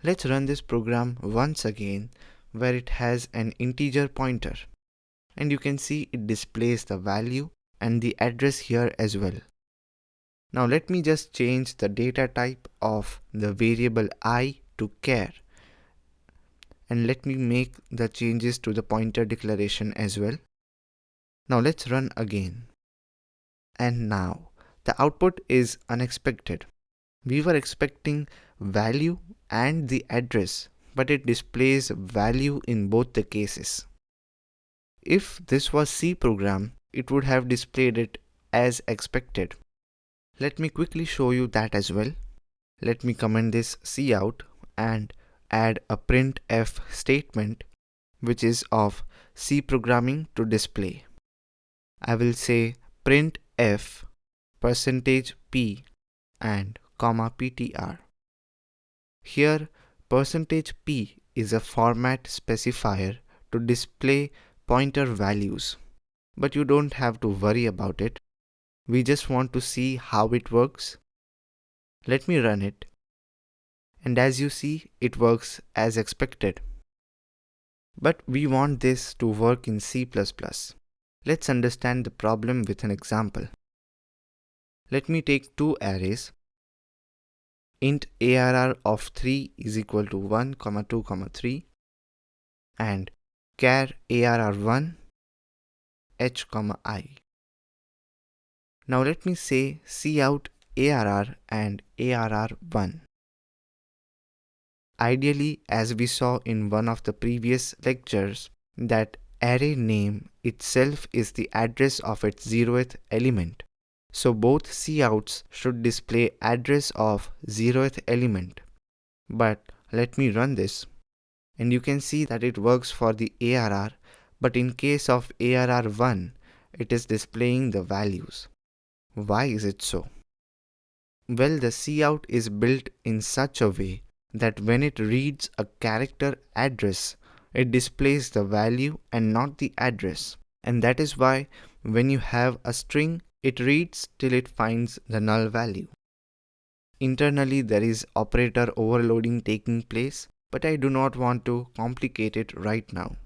Let's run this program once again where it has an integer pointer, and you can see it displays the value and the address here as well. Now let me just change the data type of the variable I to char, and let me make the changes to the pointer declaration as well. Now let's run again. And now the output is unexpected. We were expecting value and the address, but it displays value in both the cases. If this was C program, it would have displayed it as expected. Let me quickly show you that as well. Let me comment this cout and add a printf statement which is of C programming to display. I will say printf %p and comma ptr. Here %p is a format specifier to display pointer values, but you don't have to worry about it. We just want to see how it works. Let me run it, and as you see, it works as expected. But we want this to work in C++. Let's understand the problem with an example. Let me take two arrays. Int arr of 3 is equal to 1, 2, 3 and char arr1 h, I. Now let me say cout arr and arr1. Ideally, as we saw in one of the previous lectures, that array name itself is the address of its 0th element. So both couts should display address of 0th element. But let me run this, and you can see that it works for the arr, but in case of arr1, it is displaying the values. Why is it so? Well, the cout is built in such a way that when it reads a character address, it displays the value and not the address. And that is why when you have a string, it reads till it finds the null value. Internally, there is operator overloading taking place, but I do not want to complicate it right now.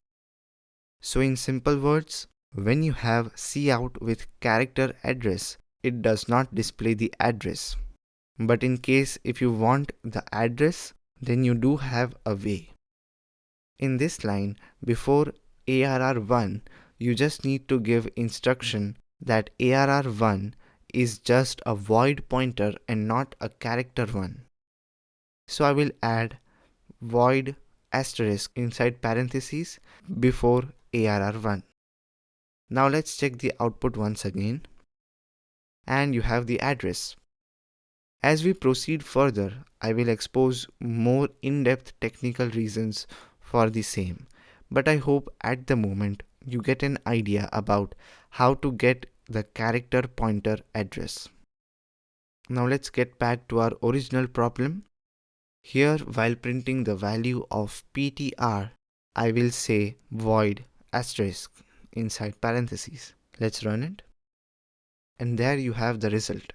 So in simple words, when you have cout with character address, it does not display the address. But in case if you want the address, then you do have a way. In this line, before arr1, you just need to give instruction that arr1 is just a void pointer and not a character one. So I will add void asterisk inside parentheses before arr1. Now let's check the output once again. And you have the address. As we proceed further, I will expose more in-depth technical reasons for the same, but I hope at the moment you get an idea about how to get the character pointer address. Now let's get back to our original problem. Here, while printing the value of ptr, I will say void asterisk inside parentheses. Let's run it. And there you have the result.